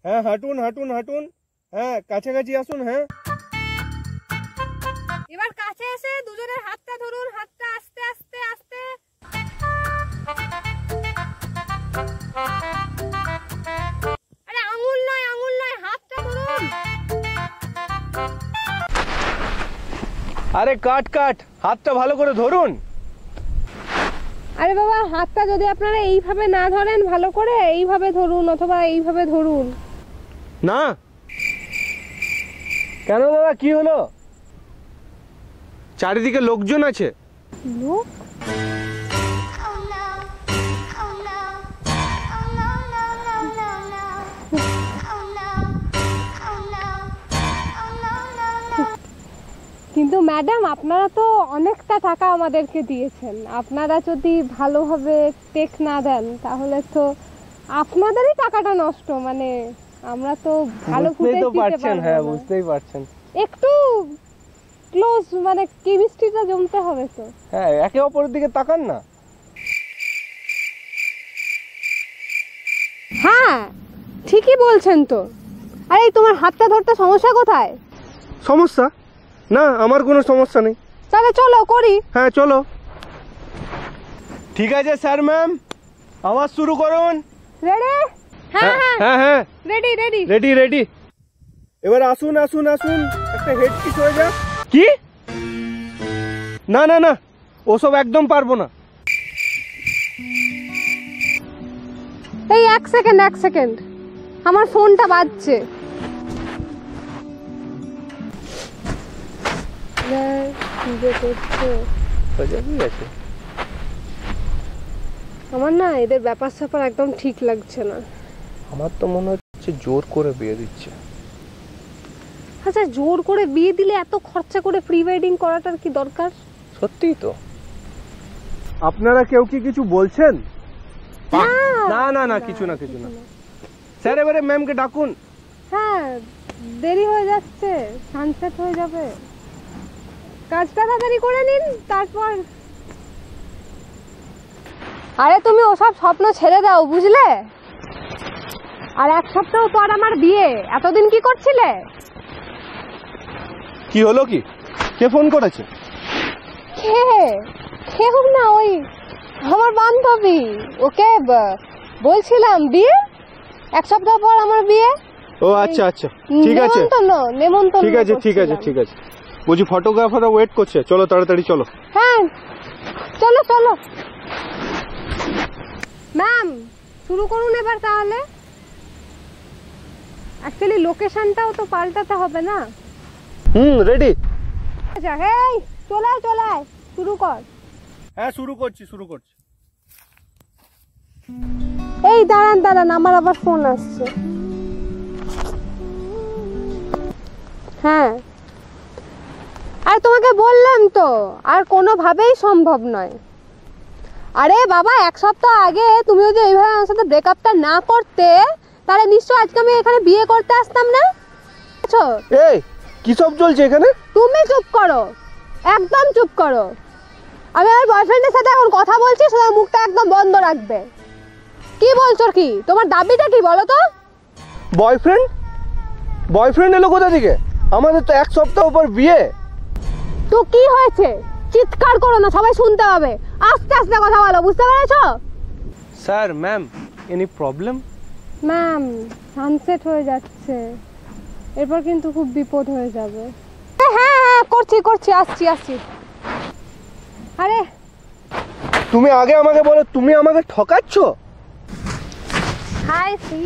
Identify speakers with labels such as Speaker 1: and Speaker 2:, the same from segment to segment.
Speaker 1: হ্যাঁ হাঁটুন হাঁটুন হাঁটুন, হ্যাঁ কাছাকাছি আসুন। হ্যাঁ
Speaker 2: এবার কাছে এসে দুজনের হাতটা ধরুন, হাতটা আস্তে আস্তে আস্তে। আরে আঙুল নয় আঙুল নয়, হাতটা ধরুন।
Speaker 1: আরে কাট কাট, হাতটা ভালো করে ধরুন।
Speaker 2: আরে বাবা, হাতটা যদি আপনারা এইভাবে না ধরেন ভালো করে, এইভাবে ধরুন অথবা এইভাবে ধরুন।
Speaker 1: না কেন দাদা, কি হলো? চারিদিকে লোকজন আছে।
Speaker 2: লোক? কিন্তু ম্যাডাম, আপনারা তো অনেকটা টাকা আমাদেরকে দিয়েছেন, আপনারা যদি ভালোভাবে টেক না দেন তাহলে তো আপনাদেরই টাকাটা নষ্ট। মানে আমরা তো ভালো ফুটেজ দিতে পারবো না।
Speaker 1: হ্যাঁ বুঝতেই পারছেন,
Speaker 2: একটু ক্লোজ মানে কেমিস্ট্রিটা জমতে হবে তো।
Speaker 1: হ্যাঁ একে অপরের দিকে তাকান না।
Speaker 2: হ্যাঁ ঠিকই বলছেন তো। আরে তোমার হাতটা ধরতে সমস্যা কোথায়?
Speaker 1: সমস্যা? না আমার কোনো সমস্যা নেই।
Speaker 2: তাহলে চলো করি।
Speaker 1: হ্যাঁ চলো। ঠিক আছে স্যার ম্যাম, আওয়াজ শুরু করুন।
Speaker 2: রেডি? হ্যাঁ হ্যাঁ
Speaker 1: হ্যাঁ হ্যাঁ
Speaker 2: রেডি রেডি
Speaker 1: রেডি রেডি। এবার আসুন আসুন আসুন, একটা হেড কিস হয়ে যাক। কি? না না না, ওসব একদম পারবো না।
Speaker 2: এই এক সেকেন্ড, আমার ফোনটা বাজছে। আমার না এদের ব্যাপার স্যাপার একদম ঠিক লাগছে না।
Speaker 1: আমার তো মনে হচ্ছে জোর করে বিয়ে দিচ্ছে।
Speaker 2: আচ্ছা, জোর করে বিয়ে দিলে এত খরচা করে প্রি ওয়েডিং করাটার কি দরকার?
Speaker 1: সত্যিই তো। আপনারা কেউ কি কিছু বলছেন? না না না, কিছু না কিছু না। স্যার এবারে ম্যামকে ডাকুন।
Speaker 2: হ্যাঁ দেরি হয়ে যাচ্ছে, সানসেট হয়ে যাবে, কাজটা তাড়াতাড়ি করে নিন তারপর। আরে তুমি ওসব স্বপ্ন ছেড়ে দাও বুঝলে। আর এক সপ্তাহ পর আমার বিয়ে, এতদিন কি করছিলে?
Speaker 1: কি হলো কি? কে ফোন করেছে?
Speaker 2: কেউ না, ওই আমার বান্ধবী, ওকে বলছিলাম বিয়ে, এক সপ্তাহ পর আমার বিয়ে।
Speaker 1: ও আচ্ছা আচ্ছা ঠিক আছে,
Speaker 2: নেমন্তন্ন।
Speaker 1: ঠিক আছে ঠিক আছে ঠিক আছে। বুঝি ফটোগ্রাফাররা ওয়েট করছে, চলো তাড়াতাড়ি চলো।
Speaker 2: হ্যাঁ চলো চলো। ম্যাম শুরু করুন এবার তাহলে। অ্যাকচুয়ালি লোকেশনটাও তো পাল্টাতে হবে না।
Speaker 1: রেডি।
Speaker 2: আচ্ছা হেই চলায় শুরু কর।
Speaker 1: হ্যাঁ শুরু করছি।
Speaker 2: এই দাঁড়ান, আমার আবার ফোন আসছে। হ্যাঁ আর তোমাকে বললাম তো, আর কোনোভাবেই সম্ভব নয়। আরে বাবা, এক সপ্তাহ আগে তুমি যদি এইভাবে আমার সাথে ব্রেকআপটা না করতে, তাহলে নিশ্চয় আজকে আমি এখানে বিয়ে করতে আসতাম না।
Speaker 1: এই কি সব চলছে এখানে?
Speaker 2: তুমি চুপ করো, একদম চুপ করো। আমি আমার বয়ফ্রেন্ডের সাথে এখন কথা বলছি, তোমার মুখটা একদম বন্ধ রাখবে। কি বলছো কি? তোমার দাবিটা কি বলো তো?
Speaker 1: বয়ফ্রেন্ড এলো কোথা থেকে? আমাদের তো এক সপ্তাহ পর বিয়ে।
Speaker 2: তো কি হয়েছে? চিৎকার করো না, সবাই শুনতে পাবে। আস্তে আস্তে কথা বলো, বুঝতে পেরেছো?
Speaker 1: Sir ma'am, any problem?
Speaker 2: Ma'am sunset হয়ে যাচ্ছে, এরপর কিন্তু খুব বিপদ হয়ে যাবে। হ্যাঁ করছি, আসছি। আরে
Speaker 1: তুমি আগে আমাকে বলো, তুমি আমাকে ঠকাচ্ছ?
Speaker 2: হাই সি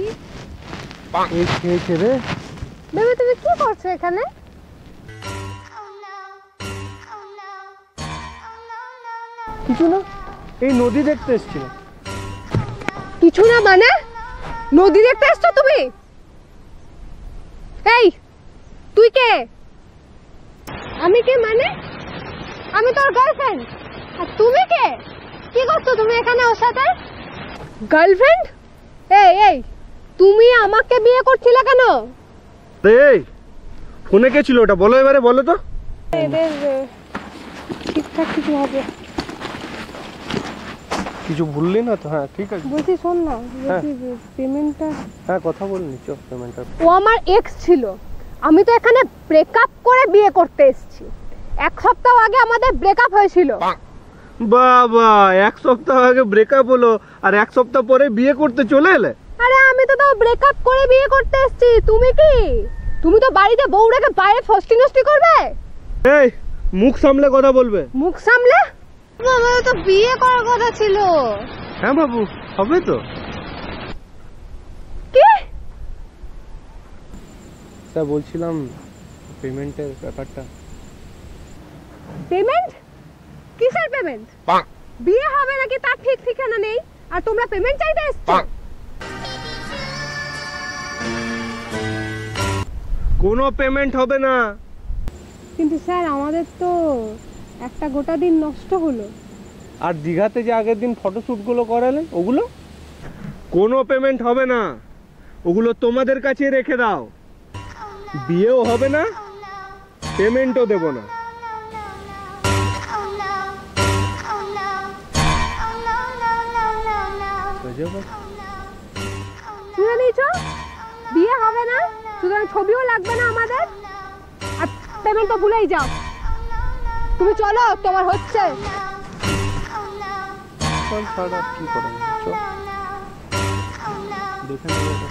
Speaker 1: এই খেয়েছে রে।
Speaker 2: বেবি তুমি কি করছো এখানে?
Speaker 1: কিছু না, এই নদী দেখতে এসেছিলাম।
Speaker 2: কিছু না মানে? নদী দেখতে এসছো তুমি? এই তুই কে? আমি কে মানে? আমি তোর গার্লফ্রেন্ড। আর তুমি কে? কি করছো তুমি এখানে ওর সাথে? গার্লফ্রেন্ড? এই তুমি আমাকে বিয়ে করছিলে কেন?
Speaker 1: এই ফোনে কে ছিল ওটা? বলো এবারে, বলো তো।
Speaker 2: এদের ঠিকঠাক কিছু হবে।
Speaker 1: কিছু ভুললি না তো? হ্যাঁ ঠিক আছে।
Speaker 2: বলছি শোন না,
Speaker 1: হ্যাঁ।
Speaker 2: পেমেন্টটা।
Speaker 1: হ্যাঁ কথা বলে নিচ্ছ পেমেন্টটা।
Speaker 2: ও আমার এক্স ছিল, আমি তো এখানে ব্রেকআপ করে বিয়ে করতে এসেছি। 1 সপ্তাহ আগে আমাদের ব্রেকআপ হয়েছিল।
Speaker 1: বাবা, 1 সপ্তাহ আগে ব্রেকআপ হলো আর 1 সপ্তাহ পরে বিয়ে করতে চলে এলে?
Speaker 2: আরে আমি তো তাও ব্রেকআপ করে বিয়ে করতে এসেছি, তুমি কি? তুমি তো বাড়িতে বউ রেখে বাইরে ফষ্টি নষ্টি করবে?
Speaker 1: এই মুখ সামলে কথা বলবে।
Speaker 2: মুখ সামলে? আমাদের তো বিয়ে করার কথা ছিল।
Speaker 1: হ্যাঁ বাবু, হবে তো।
Speaker 2: কি?
Speaker 1: স্যার বলছিলাম পেমেন্টের ব্যাপারটা।
Speaker 2: পেমেন্ট? কিসের পেমেন্ট? বিয়ে হবে নাকি তার ঠিক ঠিকানা নেই, আর তোমরা পেমেন্ট চাইতে এসছো?
Speaker 1: কোনো পেমেন্ট হবে না।
Speaker 2: কিন্তু স্যার আমাদের তো একটা গোটা দিন নষ্ট হলো।
Speaker 1: আর দীঘাতে যে আগের দিন ফটোশুট গুলো করালেন ওগুলো? কোনো পেমেন্ট হবে না, ওগুলো তোমাদের কাছে রেখে দাও। বিয়েও হবে না, পেমেন্টও দেব না।
Speaker 2: শুনে নিয়েছো? বিয়ে হবে না, সুতরাং ছবিও লাগবে না আমাদের, আর পেমেন্ট তো ভুলেই যাও। তুমি চলো, তোমার হচ্ছে।
Speaker 1: চল ছাড়, আর কি করা যাবে, চল দেখে নেবো।